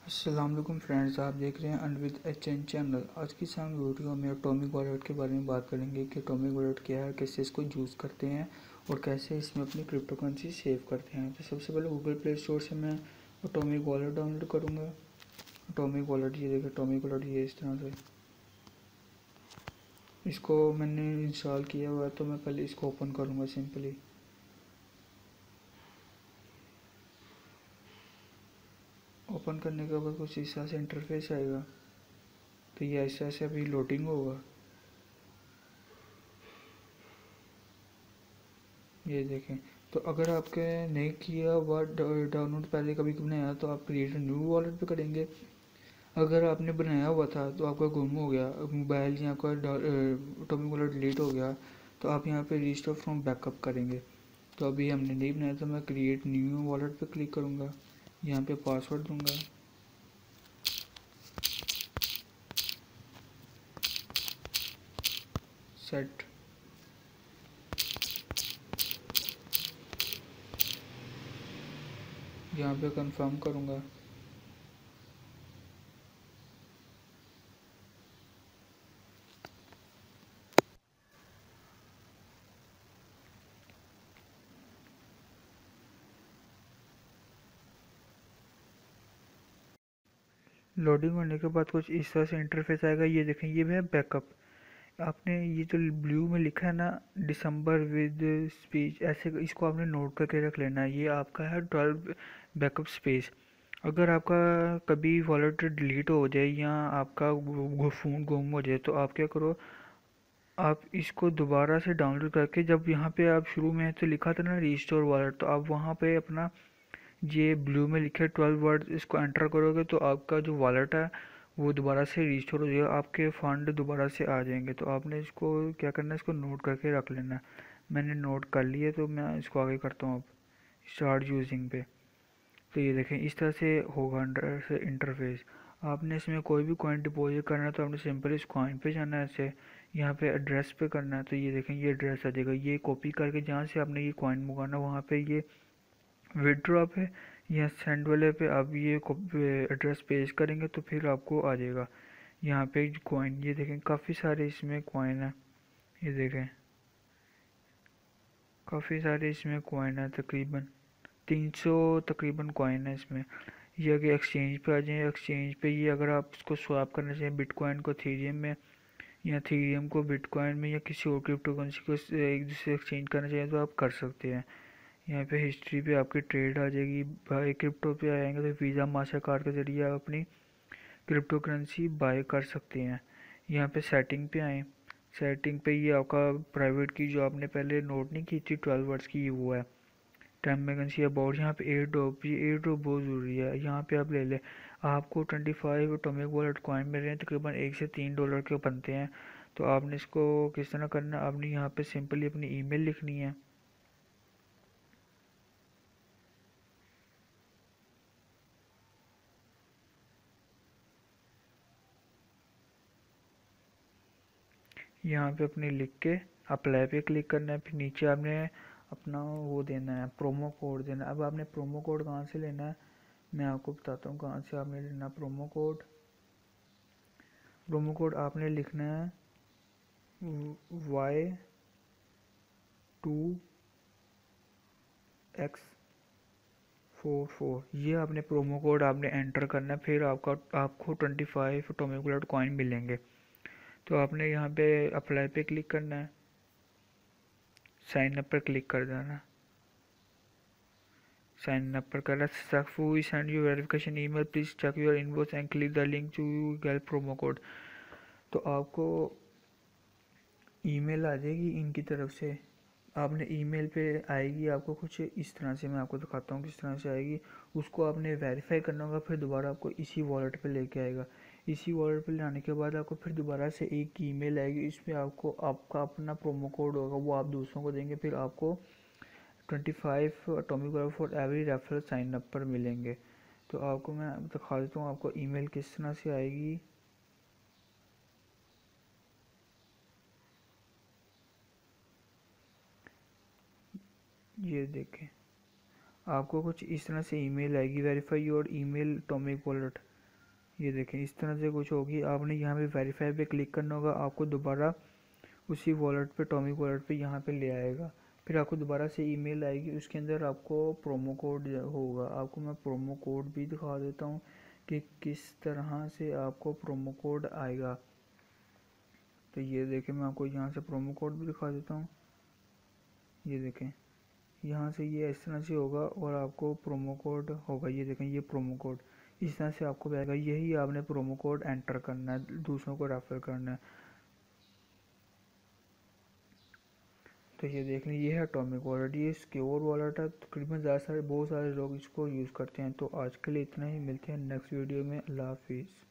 अस्सलाम वालेकुम फ्रेंड्स, आप देख रहे हैं अनविद एचएन चैनल। आज की शाम वीडियो में एटॉमिक वॉलेट के बारे में बात करेंगे कि एटॉमिक वॉलेट क्या है, कैसे इसको यूज़ करते हैं और कैसे इसमें अपनी क्रिप्टो करेंसी सेव करते हैं। तो सबसे पहले गूगल प्ले स्टोर से मैं एटॉमिक वॉलेट डाउनलोड करूँगा। एटॉमिक वॉलेट, ये देखिए एटॉमिक वॉलेट ये इस तरह से। इसको मैंने इंस्टॉल किया हुआ है, तो मैं पहले इसको ओपन करूँगा सिंपली। ओपन करने के बाद कुछ इस तरह से इंटरफेस आएगा। तो ये ऐसे ऐसे अभी लोडिंग होगा। ये देखें। तो अगर आपके नहीं किया हुआ डाउनलोड पहले कभी बनाया तो आप क्रिएट न्यू वॉलेट पे करेंगे। अगर आपने बनाया हुआ था तो आपका गुम हो गया मोबाइल या आपका एटॉमिक वॉलेट डिलीट हो गया, तो आप यहाँ पे रिस्टोर फ्रॉम बैकअप करेंगे। तो अभी हमने नहीं बनाया तो मैं क्रिएट न्यू वॉलेट पे क्लिक करूँगा। यहाँ पे पासवर्ड दूंगा। सेट। यहाँ पे कंफर्म करूँगा। लोडिंग होने के बाद कुछ इस तरह से इंटरफेस आएगा। ये देखें, ये है बैकअप। आपने ये जो ब्लू में लिखा है ना, दिसंबर विद स्पीच, ऐसे इसको आपने नोट करके रख लेना है। ये आपका है 12 बैकअप स्पेस। अगर आपका कभी वॉलेट डिलीट हो जाए या आपका फ़ोन गुम हो जाए तो आप क्या करो, आप इसको दोबारा से डाउनलोड करके, जब यहाँ पे आप शुरू में तो लिखा था ना रिस्टोर वॉलेट, तो आप वहाँ पे अपना ये ब्लू में लिखे 12 वर्ड इसको एंटर करोगे तो आपका जो वॉलेट है वो दोबारा से रिस्टोर हो जाएगा। आपके फंड दोबारा से आ जाएंगे। तो आपने इसको क्या करना है, इसको नोट करके रख लेना है। मैंने नोट कर लिया तो मैं इसको आगे करता हूँ अब स्टार्ट यूजिंग पे। तो ये देखें, इस तरह से होगा अंदर से इंटरफेस। आपने इसमें कोई भी कॉइन डिपॉजिट करना है तो आपने सिंपल इस कॉइन पे जाना है। ऐसे यहाँ पे एड्रेस पे करना है। तो ये देखें, ये एड्रेस आ जाएगा। ये कॉपी करके जहाँ से आपने ये कॉइन मंगाना वहाँ पे ये विड्रॉ पे या सेंड वाले पे आप ये एड्रेस पेश करेंगे तो फिर आपको आ जाएगा यहाँ पे कॉइन। ये देखें, काफ़ी सारे इसमें कॉइन है। ये देखें, काफ़ी सारे इसमें कॉइन है, तकरीबन 300 तकरीबन कॉइन है इसमें। ये अगर एक्सचेंज पे आ जाए, एक्सचेंज पे ये अगर आप इसको स्वैप करना चाहिए बिटकॉइन को थीरियम में या थीरियम को बिटकॉइन में या किसी और क्रिप्टो करेंसी को एक दूसरे एक्सचेंज करना चाहिए तो आप कर सकते हैं। यहाँ पे हिस्ट्री पे आपकी ट्रेड आ जाएगी। बाय क्रिप्टो पे आएंगे तो वीज़ा मास्टर कार्ड के ज़रिए आप अपनी क्रिप्टो करेंसी बाय कर सकते हैं। यहाँ पे सेटिंग पे आए। सेटिंग पे ये आपका प्राइवेट की जो आपने पहले नोट नहीं की थी 12 वर्ड्स की, ये वो है टाइम वैकेंसी अबाउट। यहाँ पे एयर ड्रॉप, ये एयर ड्रॉप बहुत ज़रूरी है। यहाँ पे आप ले लें, आपको 25 एटॉमिक वॉलेट कॉइन मिल रहे हैं, तकरीबन $1 से $3 के बनते हैं। तो आपने इसको किस तरह करना है, आपने यहाँ पे सिंपली अपनी ईमेल लिखनी है। यहाँ पे अपनी लिख के अप्लाई पे क्लिक करना है। फिर नीचे आपने अपना वो देना है, प्रोमो कोड देना है। अब आपने प्रोमो कोड कहाँ से लेना है, मैं आपको बताता हूँ कहाँ से आपने लेना प्रोमो कोड। प्रोमो कोड आपने लिखना है Y2X44। ये आपने प्रोमो कोड आपने एंटर करना है। फिर आपको 25 एटॉमिक वॉलेट कॉइन मिलेंगे। तो आपने यहाँ पे अप्लाई पे क्लिक करना है, साइन अप पर क्लिक कर देना। साइन अप पर करा successful, send you verification email, please check your inbox and click the link to get promo code. तो आपको ईमेल आ जाएगी इनकी तरफ से। आपने ईमेल पे आएगी आपको कुछ इस तरह से, मैं आपको दिखाता हूँ किस तरह से आएगी। उसको आपने वेरीफाई करना होगा, फिर दोबारा आपको इसी वॉलेट पे लेके आएगा। इसी वॉलेट पे लाने के बाद आपको फिर दोबारा से एक ईमेल आएगी। इसमें आपको आपका अपना प्रोमो कोड होगा, वो आप दूसरों को देंगे। फिर आपको 25 atomic wallet for every referral sign up पर मिलेंगे। तो आपको मैं दिखा देता हूँ आपको ईमेल किस तरह से आएगी। ये देखें, आपको कुछ इस तरह से ईमेल आएगी, verify your email atomic wallet. ये देखें इस तरह से कुछ होगी। आपने यहाँ पे वेरीफाई पे क्लिक करना होगा, आपको दोबारा उसी वॉलेट पे, टॉमिक वॉलेट पे यहाँ पे ले आएगा। फिर आपको दोबारा से ईमेल आएगी, उसके अंदर आपको प्रोमो कोड होगा। आपको मैं प्रोमो कोड भी दिखा देता हूँ कि किस तरह से आपको प्रोमो कोड आएगा। तो ये देखें, मैं आपको यहाँ से प्रोमो कोड भी दिखा देता हूँ। ये देखें यहाँ से ये इस तरह से होगा और आपको प्रोमो कोड होगा। ये देखें ये प्रोमो कोड इस तरह से आपको आएगा। यही आपने प्रोमो कोड एंटर करना है, दूसरों को रेफर करना है। तो ये देख लें, ये है एटॉमिक वॉलेट। ये सिक्योर वॉलेट है, तकरीबन बहुत सारे लोग इसको यूज़ करते हैं। तो आज के लिए इतना ही, मिलते हैं नेक्स्ट वीडियो में। अल्लाह हाफिज़।